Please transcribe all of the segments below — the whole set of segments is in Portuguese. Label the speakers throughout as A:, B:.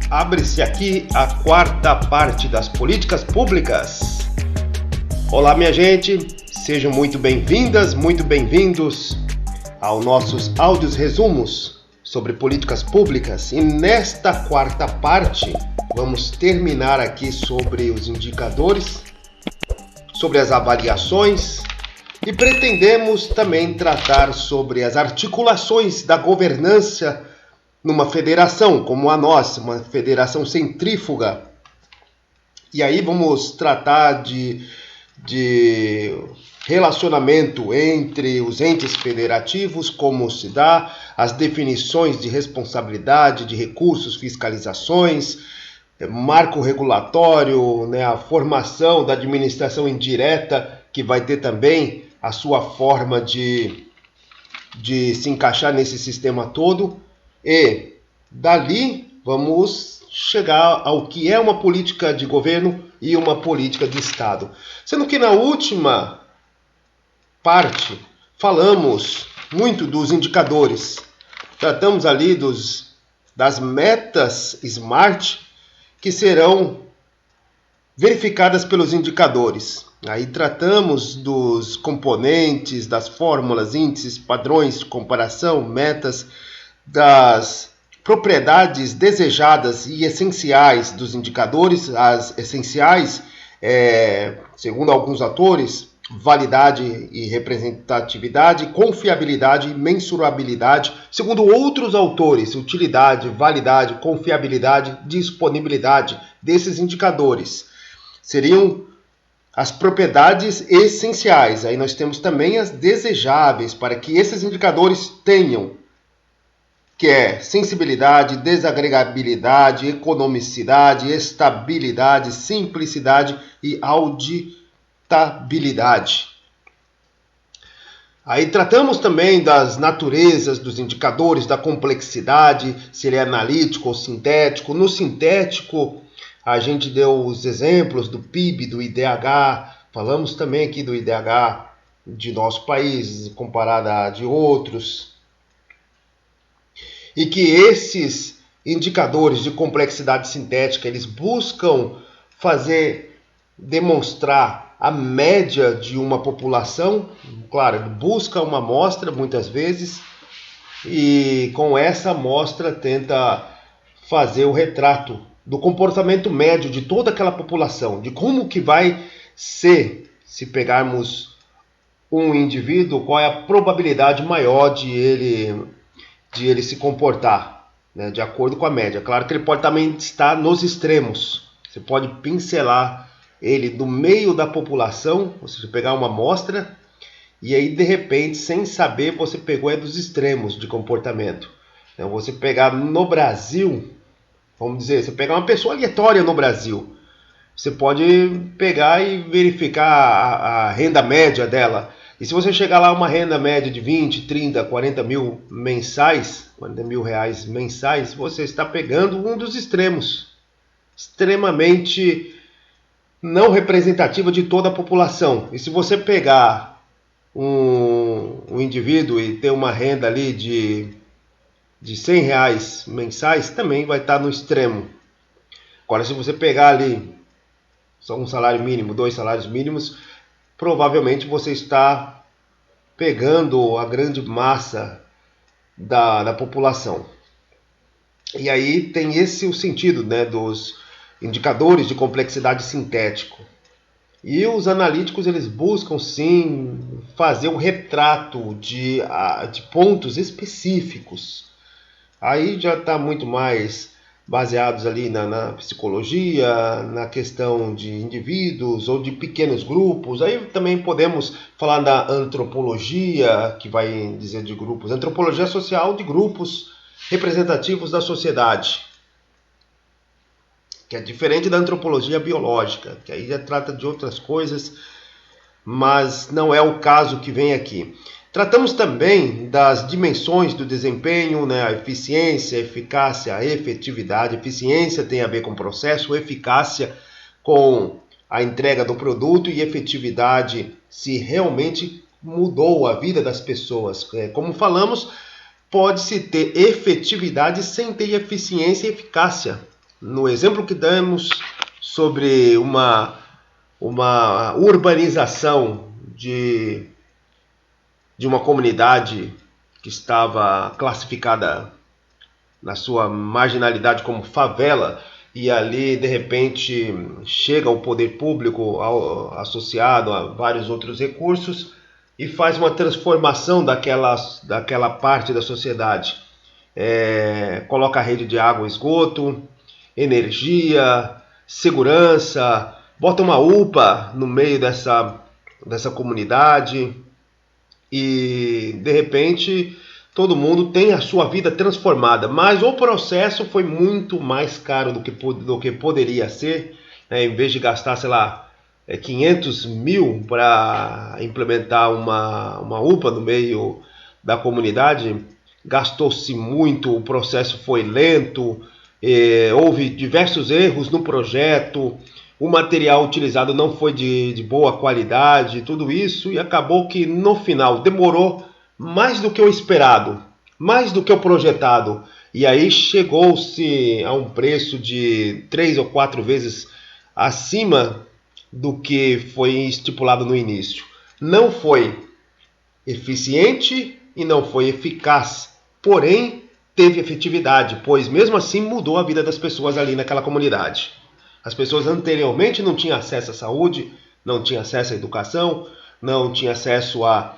A: Abre-se aqui a quarta parte das políticas públicas. Olá, minha gente, sejam muito bem-vindas, muito bem-vindos aos nossos áudios resumos sobre políticas públicas. E nesta quarta parte, vamos terminar aqui sobre os indicadores, sobre as avaliações e pretendemos também tratar sobre as articulações da governança numa federação como a nossa, uma federação centrífuga. E aí vamos tratar de relacionamento entre os entes federativos, como se dá, as definições de responsabilidade, de recursos, fiscalizações, marco regulatório, a formação da administração indireta, que vai ter também a sua forma de se encaixar nesse sistema todo. E dali vamos chegar ao que é uma política de governo e uma política de Estado. Sendo que na última parte falamos muito dos indicadores. Tratamos ali das metas SMART que serão verificadas pelos indicadores. Aí tratamos dos componentes, das fórmulas, índices, padrões, comparação, metas, das propriedades desejadas e essenciais dos indicadores. As essenciais, segundo alguns autores, validade e representatividade, confiabilidade e mensurabilidade. Segundo outros autores, utilidade, validade, confiabilidade, disponibilidade desses indicadores seriam as propriedades essenciais. Aí nós temos também as desejáveis para que esses indicadores tenham, que é sensibilidade, desagregabilidade, economicidade, estabilidade, simplicidade e auditabilidade. Aí tratamos também das naturezas dos indicadores, da complexidade, se ele é analítico ou sintético. No sintético, a gente deu os exemplos do PIB, do IDH, falamos também aqui do IDH de nosso país, comparado a de outros. E que esses indicadores de complexidade sintética, eles buscam demonstrar a média de uma população. Claro, busca uma amostra muitas vezes e com essa amostra tenta fazer o retrato do comportamento médio de toda aquela população, de como que vai ser, se pegarmos um indivíduo, qual é a probabilidade maior de ele se comportar, de acordo com a média. Claro que ele pode também estar nos extremos. Você pode pincelar ele do meio da população, ou seja, pegar uma amostra, e aí de repente, sem saber, você pegou dos extremos de comportamento. Então, você pegar no Brasil, vamos dizer, você pegar uma pessoa aleatória no Brasil, você pode pegar e verificar a renda média dela. E se você chegar lá uma renda média de 20, 30, 40 mil mensais, 40 mil reais mensais, você está pegando um dos extremos, extremamente não representativa de toda a população. E se você pegar um indivíduo e ter uma renda ali de 100 reais mensais, também vai estar no extremo. Agora, se você pegar ali só um salário mínimo, 2 salários mínimos, provavelmente você está pegando a grande massa da população. E aí tem esse o sentido, dos indicadores de complexidade sintético. E os analíticos, eles buscam sim fazer um retrato de pontos específicos. Aí já está muito mais baseados ali na psicologia, na questão de indivíduos ou de pequenos grupos. Aí também podemos falar da antropologia, que vai dizer de grupos. Antropologia social de grupos representativos da sociedade, que é diferente da antropologia biológica, que aí já trata de outras coisas, mas não é o caso que vem aqui. Tratamos também das dimensões do desempenho, a eficiência, a eficácia, a efetividade. Eficiência tem a ver com processo, eficácia com a entrega do produto e efetividade se realmente mudou a vida das pessoas. Como falamos, pode-se ter efetividade sem ter eficiência e eficácia. no exemplo que damos sobre uma urbanização de uma comunidade que estava classificada na sua marginalidade como favela, e ali de repente chega o poder público associado a vários outros recursos e faz uma transformação daquela parte da sociedade. Coloca a rede de água e esgoto, energia, segurança, bota uma UPA no meio dessa comunidade e de repente todo mundo tem a sua vida transformada, mas o processo foi muito mais caro do que poderia ser, né? Em vez de gastar, sei lá, 500 mil para implementar uma UPA no meio da comunidade, gastou-se muito, o processo foi lento, houve diversos erros no projeto, o material utilizado não foi de boa qualidade, tudo isso, e acabou que no final demorou mais do que o esperado, mais do que o projetado, e aí chegou-se a um preço de 3 ou 4 vezes acima do que foi estipulado no início. Não foi eficiente e não foi eficaz, porém teve efetividade, pois mesmo assim mudou a vida das pessoas ali naquela comunidade. As pessoas anteriormente não tinham acesso à saúde, não tinham acesso à educação, não tinham acesso a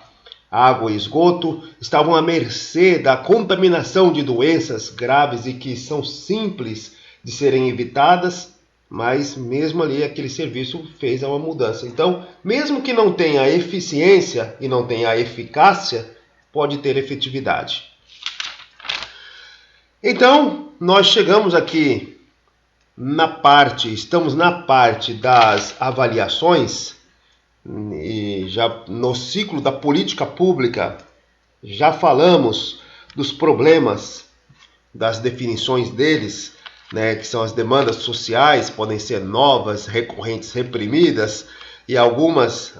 A: água e esgoto, estavam à mercê da contaminação de doenças graves e que são simples de serem evitadas, mas mesmo ali aquele serviço fez uma mudança. Então, mesmo que não tenha eficiência e não tenha eficácia, pode ter efetividade. Então, nós chegamos aqui estamos na parte das avaliações, e já no ciclo da política pública já falamos dos problemas, das definições deles, né, que são as demandas sociais, podem ser novas, recorrentes, reprimidas, e algumas,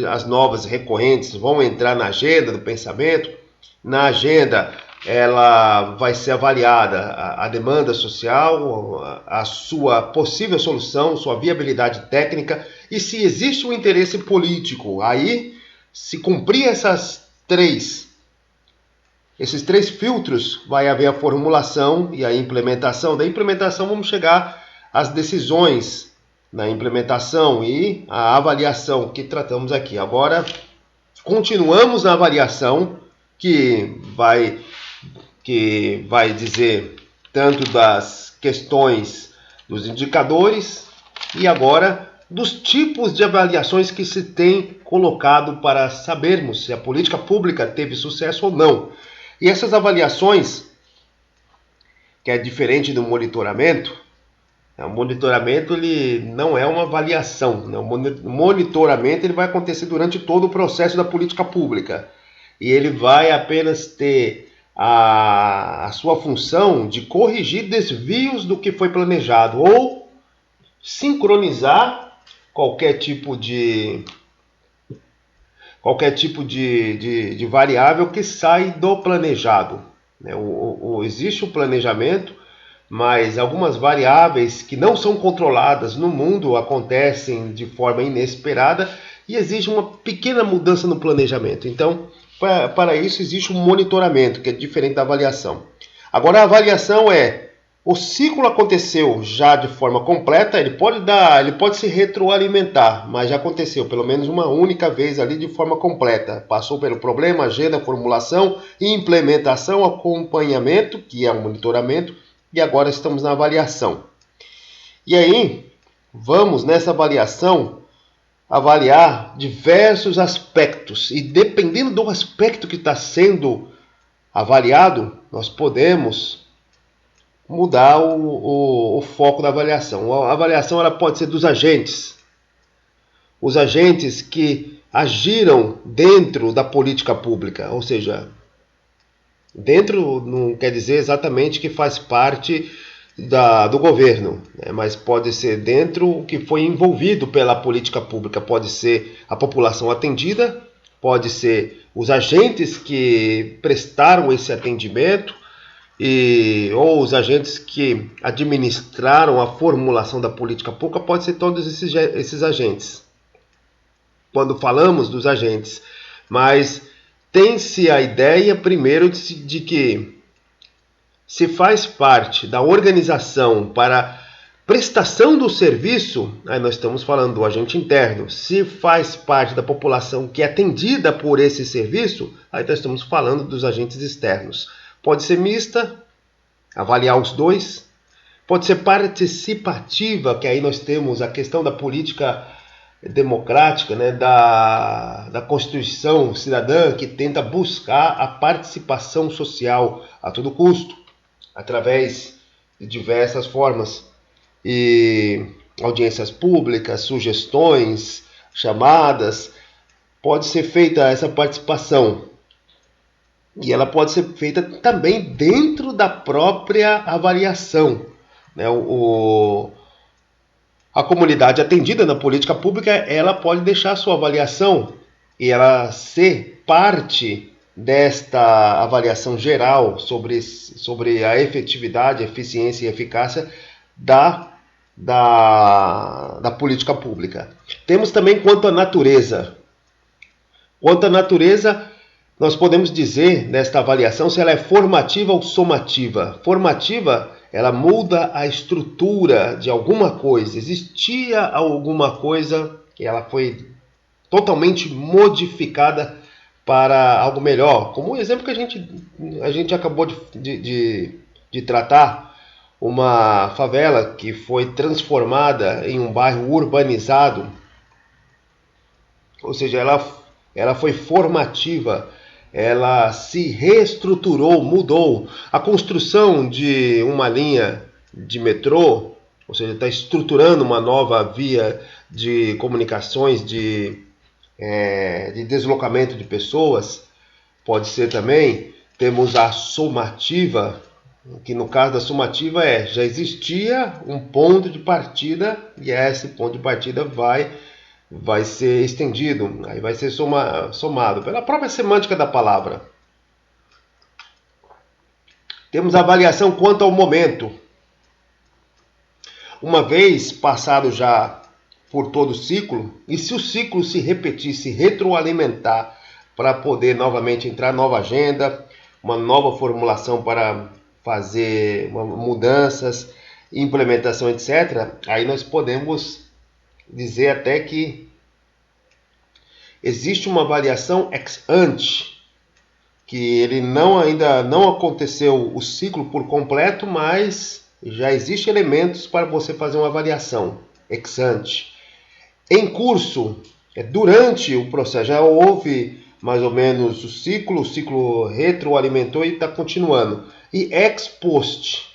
A: as novas recorrentes, vão entrar na agenda do pensamento. Na agenda ela vai ser avaliada a demanda social, a sua possível solução, sua viabilidade técnica e se existe um interesse político. Aí, se cumprir esses três filtros, vai haver a formulação e a implementação. Da implementação vamos chegar às decisões na implementação e a avaliação que tratamos aqui. Agora, continuamos na avaliação, que vai dizer tanto das questões dos indicadores e agora dos tipos de avaliações que se tem colocado para sabermos se a política pública teve sucesso ou não. E essas avaliações, que é diferente do monitoramento, o monitoramento ele não é uma avaliação. O monitoramento ele vai acontecer durante todo o processo da política pública. E ele vai apenas ter a sua função de corrigir desvios do que foi planejado ou sincronizar qualquer tipo de variável que sai do planejado. Existe o planejamento, mas algumas variáveis que não são controladas no mundo acontecem de forma inesperada e exige uma pequena mudança no planejamento. Então, para isso existe um monitoramento, que é diferente da avaliação. Agora a avaliação o ciclo aconteceu já de forma completa, ele pode se retroalimentar, mas já aconteceu pelo menos uma única vez ali de forma completa. Passou pelo problema, agenda, formulação, implementação, acompanhamento, que é o monitoramento, e agora estamos na avaliação. E aí, vamos nessa avaliação avaliar diversos aspectos, e dependendo do aspecto que está sendo avaliado, nós podemos mudar o foco da avaliação. A avaliação ela pode ser dos agentes, os agentes que agiram dentro da política pública, ou seja, dentro não quer dizer exatamente que faz parte do governo, né? Mas pode ser dentro que foi envolvido pela política pública, pode ser a população atendida, pode ser os agentes que prestaram esse atendimento, ou os agentes que administraram a formulação da política pública, pode ser todos esses agentes, quando falamos dos agentes. Mas tem-se a ideia, primeiro, de que se faz parte da organização para prestação do serviço, aí nós estamos falando do agente interno. Se faz parte da população que é atendida por esse serviço, aí nós estamos falando dos agentes externos. Pode ser mista, avaliar os dois. Pode ser participativa, que aí nós temos a questão da política democrática, né, da Constituição cidadã, que tenta buscar a participação social a todo custo, através de diversas formas, e audiências públicas, sugestões, chamadas. Pode ser feita essa participação, e ela pode ser feita também dentro da própria avaliação, né? A comunidade atendida na política pública, ela pode deixar a sua avaliação e ela ser parte desta avaliação geral sobre a efetividade, eficiência e eficácia da política pública. Temos também quanto à natureza. Quanto à natureza, nós podemos dizer nesta avaliação se ela é formativa ou somativa. Formativa, ela muda a estrutura de alguma coisa. Existia alguma coisa e ela foi totalmente modificada para algo melhor. Como o exemplo que a gente acabou de tratar, uma favela que foi transformada em um bairro urbanizado. Ou seja, ela foi formativa. Ela se reestruturou, mudou. A construção de uma linha de metrô, ou seja, está estruturando uma nova via de comunicações, de deslocamento de pessoas, pode ser também. Temos a somativa, que no caso da somativa já existia um ponto de partida e esse ponto de partida vai ser estendido, aí vai ser somado pela própria semântica da palavra. Temos a avaliação quanto ao momento. Uma vez passado já por todo o ciclo, e se o ciclo se repetir, se retroalimentar para poder novamente entrar nova agenda, uma nova formulação para fazer mudanças, implementação, etc., aí nós podemos dizer até que existe uma avaliação ex ante, que ele ainda não aconteceu o ciclo por completo, mas já existem elementos para você fazer uma avaliação ex ante. Em curso, durante o processo, já houve mais ou menos o ciclo retroalimentou e está continuando. E ex post.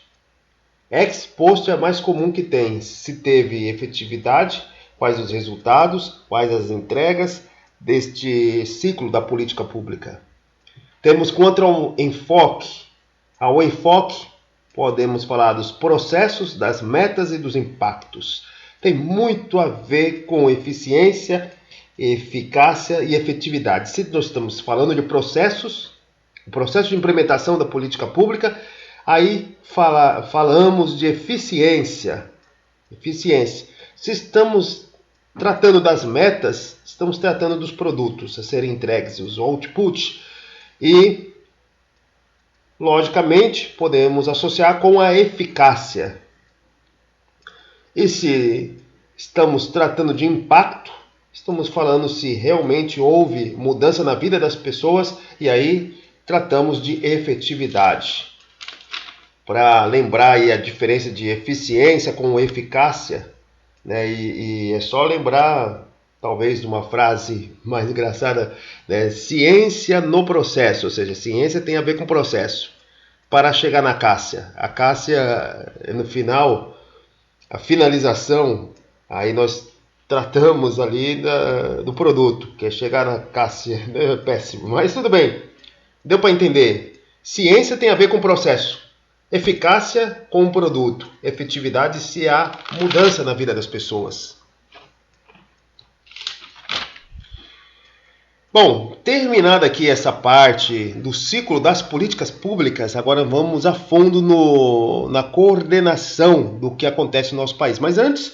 A: Ex post é a mais comum que tem. Se teve efetividade, quais os resultados, quais as entregas deste ciclo da política pública. Temos quanto ao enfoque. Ao enfoque, podemos falar dos processos, das metas e dos impactos. Tem muito a ver com eficiência, eficácia e efetividade. Se nós estamos falando de processos, o processo de implementação da política pública, aí falamos de eficiência. Se estamos tratando das metas, estamos tratando dos produtos a serem entregues, os outputs, e, logicamente, podemos associar com a eficácia. E se estamos tratando de impacto, estamos falando se realmente houve mudança na vida das pessoas, e aí tratamos de efetividade. Para lembrar aí a diferença de eficiência com eficácia, né? E é só lembrar, talvez, de uma frase mais engraçada, né? Ciência no processo, ou seja, ciência tem a ver com processo. Para chegar na Cássia. A Cássia, no final, a finalização, aí nós tratamos ali do produto, que é chegar na Cássia. É péssimo, mas tudo bem. Deu para entender. Ciência tem a ver com processo. Eficácia com o produto. Efetividade se há mudança na vida das pessoas. Bom, terminada aqui essa parte do ciclo das políticas públicas, agora vamos a fundo na coordenação do que acontece no nosso país. Mas antes,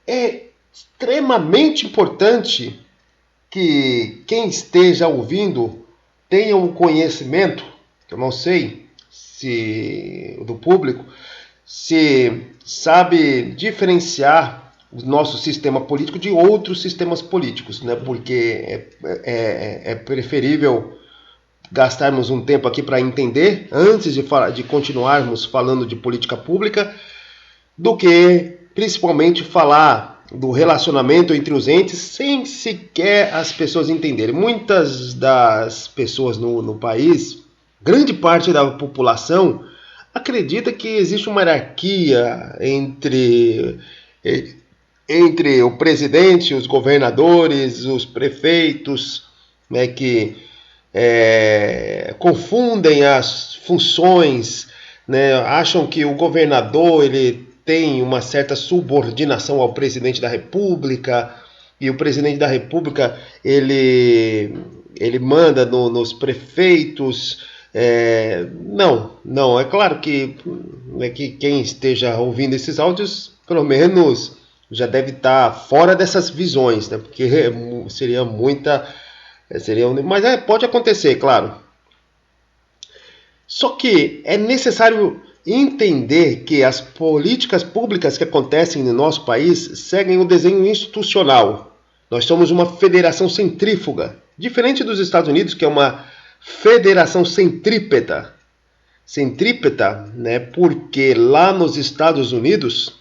A: é extremamente importante que quem esteja ouvindo tenha um conhecimento, eu não sei se do público, se sabe diferenciar o nosso sistema político de outros sistemas políticos, né? Porque é preferível gastarmos um tempo aqui para entender, antes de continuarmos falando de política pública, do que principalmente falar do relacionamento entre os entes sem sequer as pessoas entenderem. Muitas das pessoas no país, grande parte da população, acredita que existe uma hierarquia entre o presidente, os governadores, os prefeitos, né, que confundem as funções, né, acham que o governador ele tem uma certa subordinação ao presidente da República, e o presidente da República ele manda nos prefeitos. Não, é claro que quem esteja ouvindo esses áudios, pelo menos já deve estar fora dessas visões, né? Porque seria muita, mas pode acontecer, claro. Só que é necessário entender que as políticas públicas que acontecem no nosso país seguem o desenho institucional. Nós somos uma federação centrífuga, diferente dos Estados Unidos, que é uma federação centrípeta. Centrípeta, né, porque lá nos Estados Unidos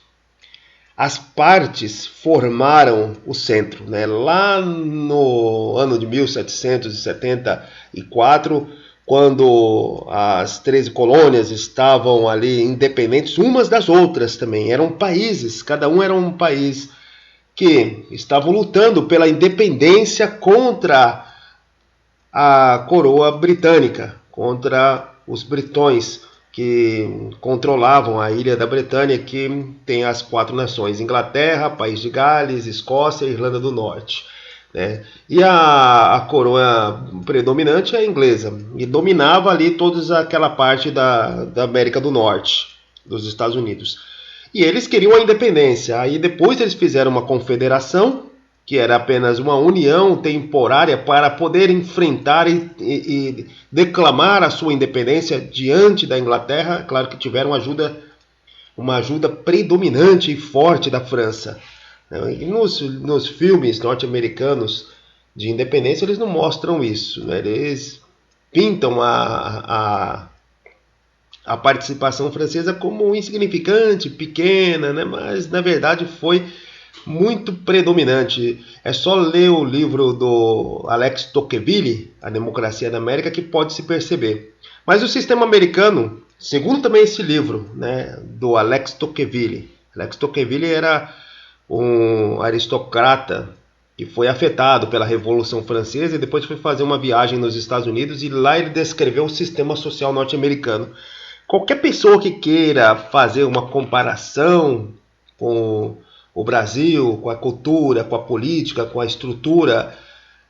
A: as partes formaram o centro, né? Lá no ano de 1774, quando as 13 colônias estavam ali independentes umas das outras também, eram países, cada um era um país que estavam lutando pela independência contra a coroa britânica, contra os britões que controlavam a ilha da Bretanha, que tem as 4 nações: Inglaterra, País de Gales, Escócia e Irlanda do Norte, né? E a coroa predominante é a inglesa, e dominava ali toda aquela parte da América do Norte, dos Estados Unidos. E eles queriam a independência. Aí depois eles fizeram uma confederação, que era apenas uma união temporária para poder enfrentar e declamar a sua independência diante da Inglaterra. Claro que tiveram uma ajuda predominante e forte da França. E nos filmes norte-americanos de independência eles não mostram isso, né? Eles pintam a participação francesa como insignificante, pequena, né? Mas na verdade foi muito predominante. É só ler o livro do Alex Tocqueville, A Democracia da América, que pode se perceber. Mas o sistema americano, segundo também esse livro, né, do Alex Tocqueville. Alex Tocqueville era um aristocrata que foi afetado pela Revolução Francesa e depois foi fazer uma viagem nos Estados Unidos, e lá ele descreveu o sistema social norte-americano. Qualquer pessoa que queira fazer uma comparação com o Brasil, com a cultura, com a política, com a estrutura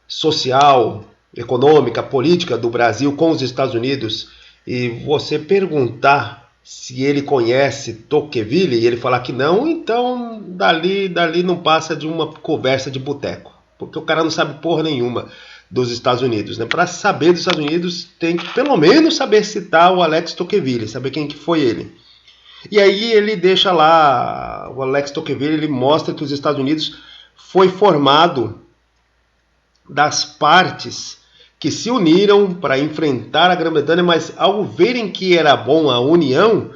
A: social, econômica, política do Brasil com os Estados Unidos, e você perguntar se ele conhece Tocqueville e ele falar que não, então dali não passa de uma conversa de boteco, porque o cara não sabe porra nenhuma dos Estados Unidos, né? Para saber dos Estados Unidos tem que pelo menos saber citar o Alex Tocqueville, saber quem que foi ele. E aí ele deixa lá, o Alex Tocqueville, ele mostra que os Estados Unidos foi formado das partes que se uniram para enfrentar a Grã-Bretanha, mas ao verem que era bom a união,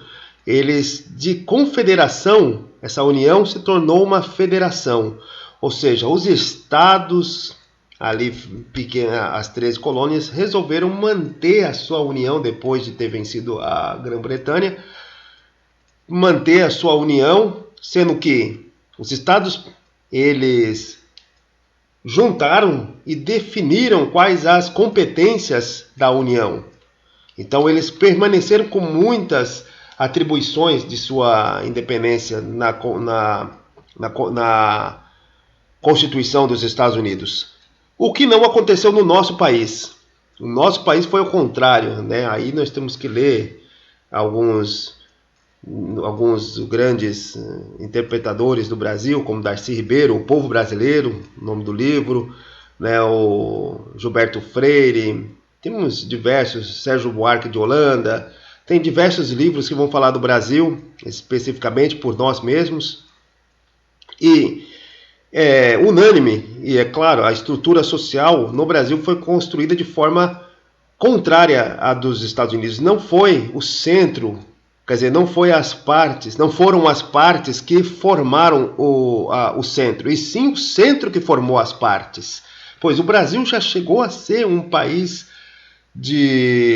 A: eles, de confederação, essa união se tornou uma federação. Ou seja, os estados, ali as 13 colônias, resolveram manter a sua união depois de ter vencido a Grã-Bretanha, manter a sua união, sendo que os estados, eles juntaram e definiram quais as competências da União. Então eles permaneceram com muitas atribuições de sua independência na Constituição dos Estados Unidos. O que não aconteceu no nosso país. O nosso país foi ao contrário, né? Aí nós temos que ler alguns grandes interpretadores do Brasil, como Darcy Ribeiro, O Povo Brasileiro, o nome do livro, né? O Gilberto Freire, temos diversos, Sérgio Buarque de Holanda, tem diversos livros que vão falar do Brasil, especificamente por nós mesmos, e é unânime, e é claro, a estrutura social no Brasil foi construída de forma contrária à dos Estados Unidos. Não foi o centro, quer dizer, não foram as partes que formaram o centro, e sim o centro que formou as partes. Pois o Brasil já chegou a ser um país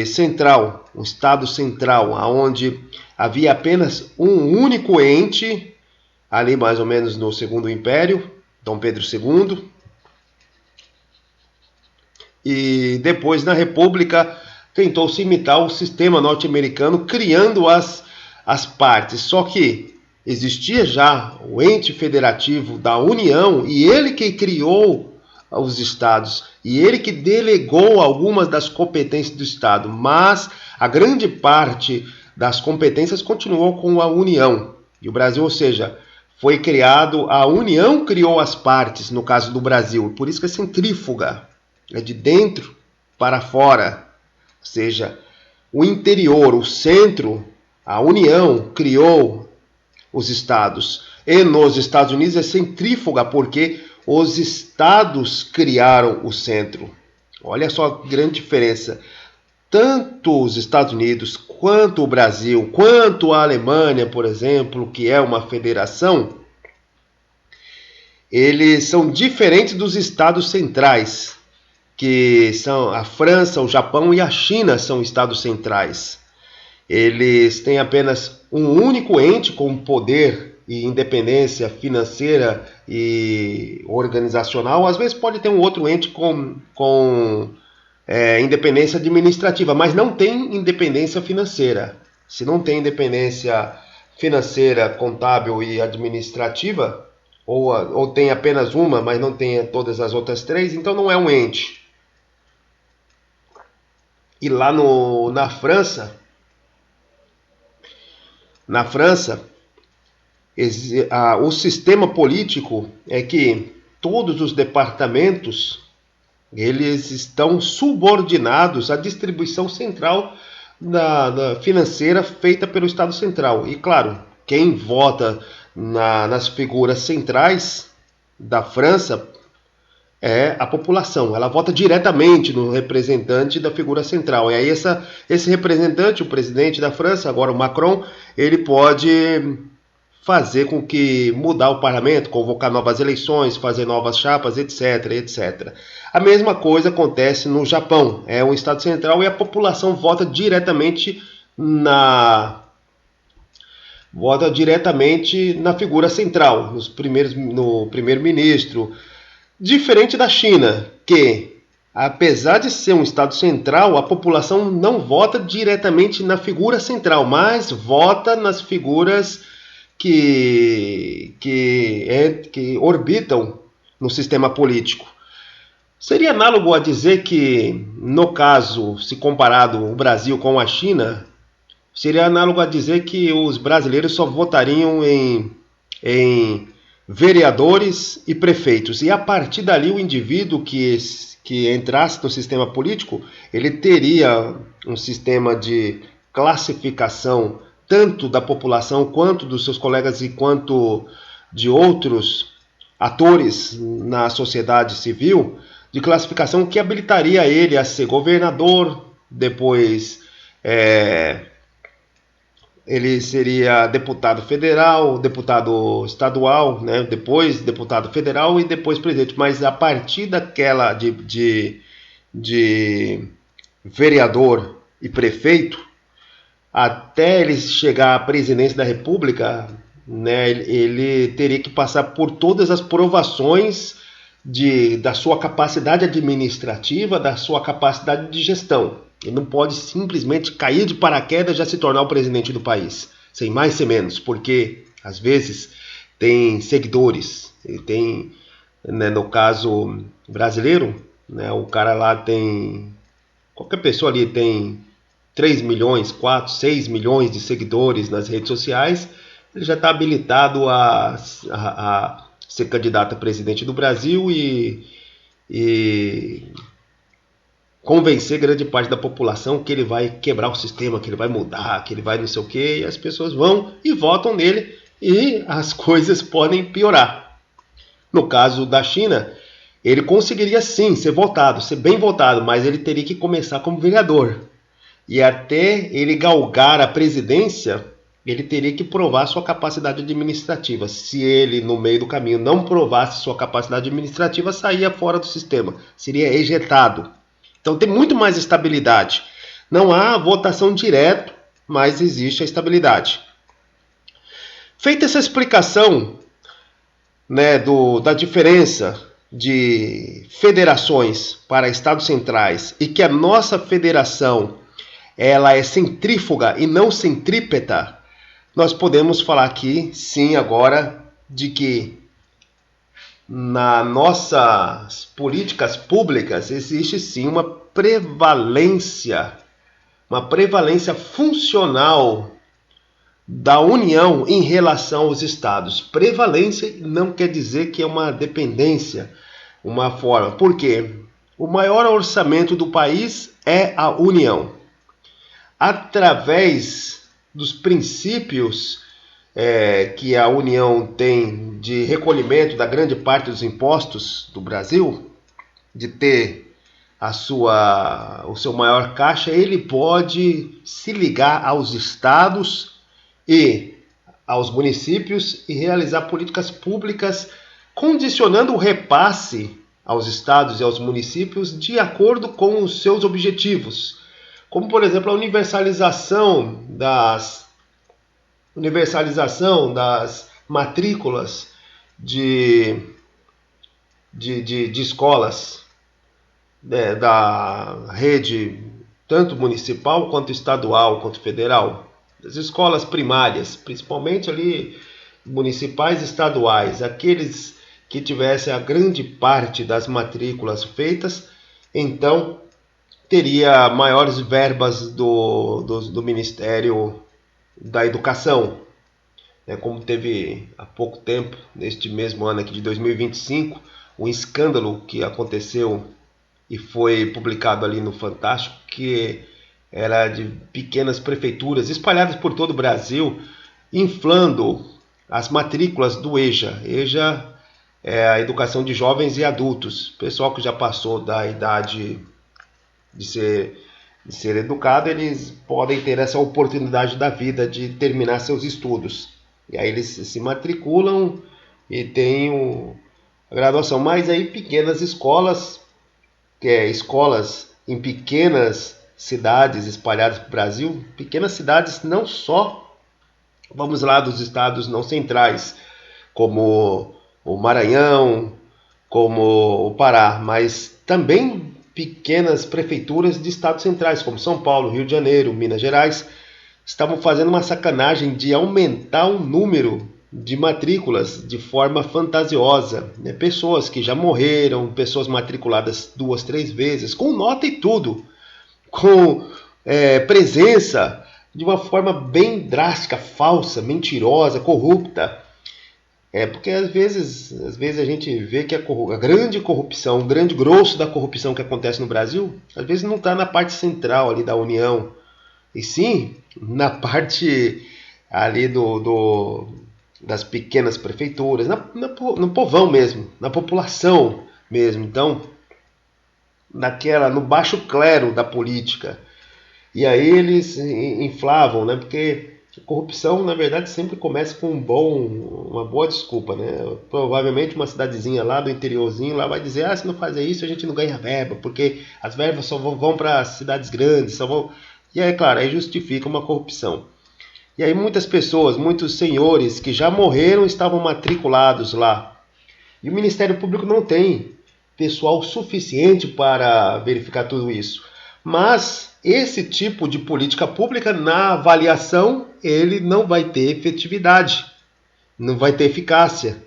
A: central, um estado central, onde havia apenas um único ente, ali mais ou menos no Segundo Império, Dom Pedro II, e depois na República tentou-se imitar o sistema norte-americano, criando as partes. Só que existia já o ente federativo da União, e ele que criou os estados, e ele que delegou algumas das competências do estado, mas a grande parte das competências continuou com a União. E o Brasil, ou seja, foi criado, a União criou as partes, no caso do Brasil, por isso que é centrífuga, é de dentro para fora, ou seja, o interior, o centro, a União criou os estados, e nos Estados Unidos é centrífuga, porque os estados criaram o centro. Olha só a grande diferença. Tanto os Estados Unidos, quanto o Brasil, quanto a Alemanha, por exemplo, que é uma federação, eles são diferentes dos estados centrais, que são a França, o Japão e a China são estados centrais. Eles têm apenas um único ente com poder e independência financeira e organizacional. Às vezes pode ter um outro ente com independência administrativa, mas não tem independência financeira. Se não tem independência financeira, contábil e administrativa, ou tem apenas uma, mas não tem todas as outras três, então não é um ente. E lá na França, o sistema político é que todos os departamentos eles estão subordinados à distribuição central da financeira feita pelo Estado Central. E claro, quem vota nas figuras centrais da França é a população. Ela vota diretamente no representante da figura central. E aí esse representante, o presidente da França, agora o Macron, ele pode fazer com que mudar o parlamento, convocar novas eleições, fazer novas chapas, etc, etc. A mesma coisa acontece no Japão. É um estado central e a população vota diretamente na figura central, no primeiro-ministro. Diferente da China, que apesar de ser um estado central, a população não vota diretamente na figura central, mas vota nas figuras que orbitam no sistema político. Seria análogo a dizer que, no caso, se comparado o Brasil com a China, seria análogo a dizer que os brasileiros só votariam em vereadores e prefeitos. E a partir dali o indivíduo que entrasse no sistema político, ele teria um sistema de classificação tanto da população quanto dos seus colegas e quanto de outros atores na sociedade civil, de classificação que habilitaria ele a ser governador, depois ele seria deputado federal, deputado estadual, né? Depois deputado federal e depois presidente. Mas a partir daquela de vereador e prefeito, até ele chegar à presidência da República, né, ele teria que passar por todas as provações da sua capacidade administrativa, da sua capacidade de gestão. Ele não pode simplesmente cair de paraquedas e já se tornar o presidente do país, sem mais sem menos, porque às vezes tem seguidores. Ele tem, né, no caso brasileiro, né? O cara lá tem... Qualquer pessoa ali tem 3 milhões, 4, 6 milhões de seguidores nas redes sociais, ele já está habilitado a ser candidato a presidente do Brasil e convencer grande parte da população que ele vai quebrar o sistema, que ele vai mudar, que ele vai não sei o quê, e as pessoas vão e votam nele e as coisas podem piorar. No caso da China, ele conseguiria sim ser votado, ser bem votado, mas ele teria que começar como vereador. E até ele galgar a presidência, ele teria que provar sua capacidade administrativa. Se ele, no meio do caminho, não provasse sua capacidade administrativa, saía fora do sistema, seria ejetado. Então tem muito mais estabilidade. Não há votação direta, mas existe a estabilidade. Feita essa explicação, né, da diferença de federações para estados centrais e que a nossa federação ela é centrífuga e não centrípeta, nós podemos falar aqui, sim, agora, de que nas nossas políticas públicas existe sim uma prevalência funcional da União em relação aos estados. Prevalência não quer dizer que é uma dependência, uma forma. Por quê? O maior orçamento do país é a União. Através dos princípios que a União tem de recolhimento da grande parte dos impostos do Brasil, de ter o seu maior caixa, ele pode se ligar aos estados e aos municípios e realizar políticas públicas condicionando o repasse aos estados e aos municípios de acordo com os seus objetivos. Como, por exemplo, a universalização das matrículas de escolas, né, da rede tanto municipal quanto estadual quanto federal. Das escolas primárias, principalmente ali municipais e estaduais, aqueles que tivessem a grande parte das matrículas feitas, então teria maiores verbas do Ministério da Educação, né, como teve há pouco tempo, neste mesmo ano aqui de 2025, um escândalo que aconteceu e foi publicado ali no Fantástico, que era de pequenas prefeituras espalhadas por todo o Brasil, inflando as matrículas do EJA. EJA é a educação de jovens e adultos, pessoal que já passou da idade de ser educado, eles podem ter essa oportunidade da vida de terminar seus estudos. E aí eles se matriculam e têm a graduação. Mas aí pequenas escolas, escolas em pequenas cidades espalhadas pelo Brasil, pequenas cidades não só, vamos lá, dos estados não centrais, como o Maranhão, como o Pará, mas também pequenas prefeituras de estados centrais, como São Paulo, Rio de Janeiro, Minas Gerais, estavam fazendo uma sacanagem de aumentar o número de matrículas de forma fantasiosa, né? Pessoas que já morreram, pessoas matriculadas 2, 3 vezes, com nota e tudo, com presença de uma forma bem drástica, falsa, mentirosa, corrupta. Porque às vezes a gente vê que a grande corrupção, o grande grosso da corrupção que acontece no Brasil, às vezes não está na parte central ali da União, e sim na parte ali das pequenas prefeituras, no povão mesmo, na população mesmo. Então, no baixo clero da política. E aí eles inflavam, né? Porque a corrupção, na verdade, sempre começa com uma boa desculpa, né? Provavelmente uma cidadezinha lá do interiorzinho lá vai dizer, se não fazer isso a gente não ganha verba, porque as verbas só vão para cidades grandes, E aí, claro, aí justifica uma corrupção. E aí muitas pessoas, muitos senhores que já morreram estavam matriculados lá. E o Ministério Público não tem pessoal suficiente para verificar tudo isso. Mas esse tipo de política pública, na avaliação, ele não vai ter efetividade, não vai ter eficácia.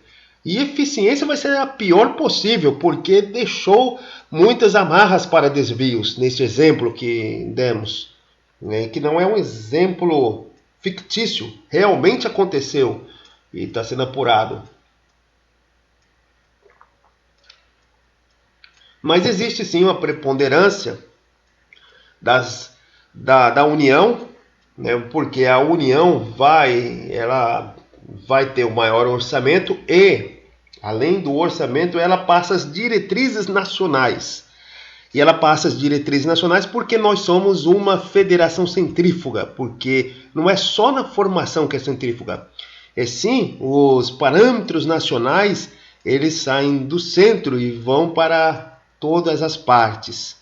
A: E eficiência vai ser a pior possível, porque deixou muitas amarras para desvios, neste exemplo que demos, né? Que não é um exemplo fictício, realmente aconteceu e está sendo apurado. Mas existe sim uma preponderância da União, né? Porque a União ela vai ter o maior orçamento e, além do orçamento, ela passa as diretrizes nacionais. E ela passa as diretrizes nacionais porque nós somos uma federação centrífuga, porque não é só na formação que é centrífuga, é sim os parâmetros nacionais, eles saem do centro e vão para todas as partes.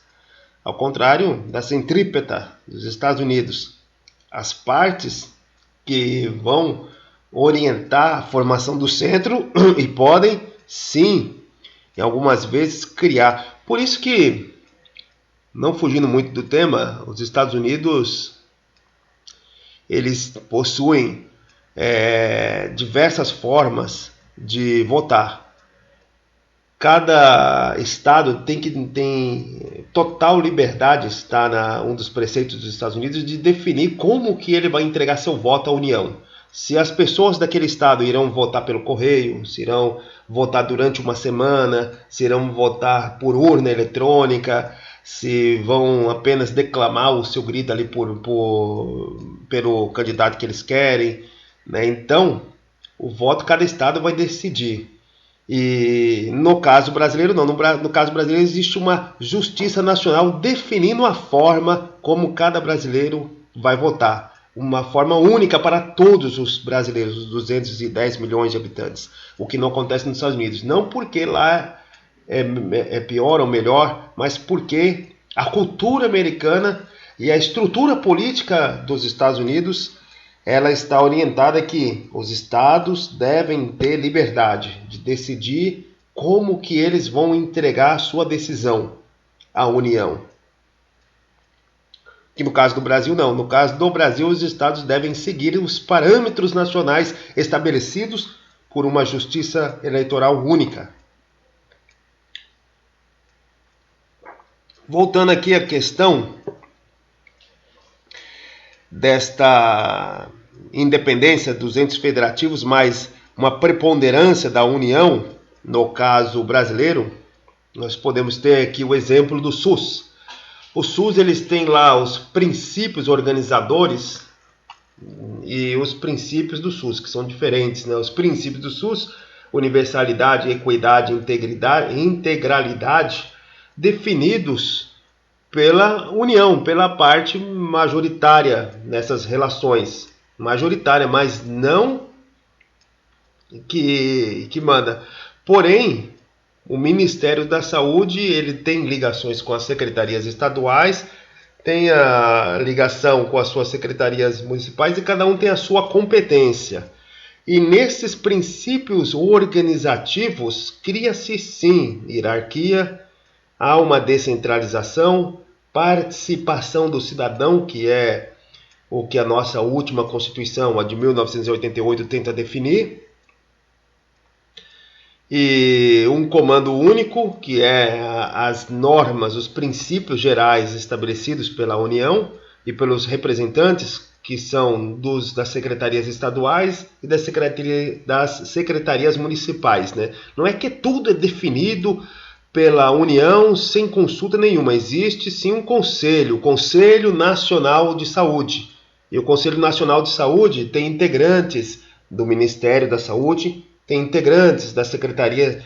A: Ao contrário da centrípeta dos Estados Unidos, as partes que vão orientar a formação do centro e podem, sim, em algumas vezes criar. Por isso que, não fugindo muito do tema, os Estados Unidos eles possuem diversas formas de votar. Cada estado tem total liberdade, está um dos preceitos dos Estados Unidos, de definir como que ele vai entregar seu voto à União. Se as pessoas daquele estado irão votar pelo correio, se irão votar durante uma semana, se irão votar por urna eletrônica, se vão apenas declamar o seu grito ali pelo candidato que eles querem, né? Então, o voto cada estado vai decidir. E no caso brasileiro não, no caso brasileiro existe uma justiça nacional definindo a forma como cada brasileiro vai votar. Uma forma única para todos os brasileiros, os 210 milhões de habitantes. O que não acontece nos Estados Unidos. Não porque lá é pior ou melhor, mas porque a cultura americana e a estrutura política dos Estados Unidos, ela está orientada que os estados devem ter liberdade de decidir como que eles vão entregar a sua decisão à União. Que no caso do Brasil não. No caso do Brasil, os estados devem seguir os parâmetros nacionais estabelecidos por uma justiça eleitoral única. Voltando aqui à questão desta independência dos entes federativos, mas uma preponderância da União, no caso brasileiro, nós podemos ter aqui o exemplo do SUS. O SUS, eles têm lá os princípios organizadores e os princípios do SUS, que são diferentes, né? Os princípios do SUS, universalidade, equidade, integralidade, definidos pela União, pela parte majoritária nessas relações. Majoritária, mas não que manda. Porém, o Ministério da Saúde, ele tem ligações com as secretarias estaduais, tem a ligação com as suas secretarias municipais e cada um tem a sua competência. E nesses princípios organizativos, cria-se sim hierarquia, há uma descentralização, participação do cidadão, que é o que a nossa última Constituição, a de 1988, tenta definir, e um comando único, que é as normas, os princípios gerais estabelecidos pela União e pelos representantes, que são das secretarias estaduais e das secretarias municipais, né? Não é que tudo é definido pela União sem consulta nenhuma. Existe sim um conselho, o Conselho Nacional de Saúde. E o Conselho Nacional de Saúde tem integrantes do Ministério da Saúde, tem integrantes das secretarias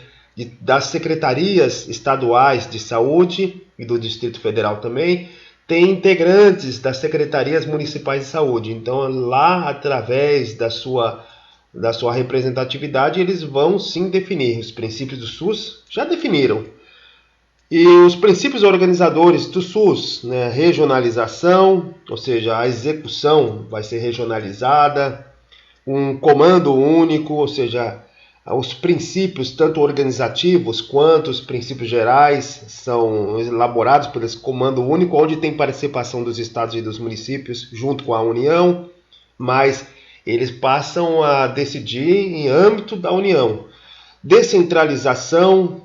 A: estaduais de saúde e do Distrito Federal também, tem integrantes das secretarias municipais de saúde. Então, lá, através da sua representatividade, eles vão sim definir os princípios do SUS, já definiram. E os princípios organizadores do SUS, né, regionalização, ou seja, a execução vai ser regionalizada, um comando único, ou seja, os princípios tanto organizativos quanto os princípios gerais são elaborados por esse comando único, onde tem participação dos estados e dos municípios junto com a União, mas eles passam a decidir em âmbito da União. Descentralização,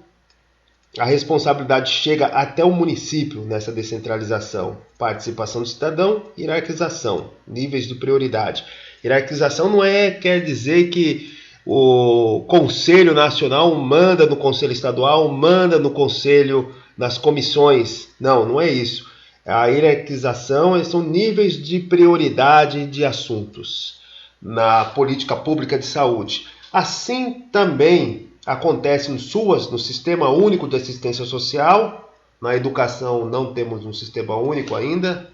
A: a responsabilidade chega até o município nessa descentralização. Participação do cidadão, hierarquização, níveis de prioridade. Hierarquização não quer dizer que o Conselho Nacional manda no Conselho Estadual, manda no Conselho, nas comissões. Não é isso. A hierarquização são níveis de prioridade de assuntos na política pública de saúde. Assim também acontece no SUAS, no Sistema Único de Assistência Social. Na educação não temos um sistema único ainda.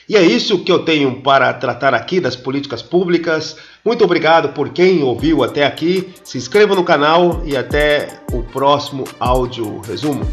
A: E é isso que eu tenho para tratar aqui das políticas públicas. Muito obrigado por quem ouviu até aqui. Se inscreva no canal e até o próximo áudio resumo.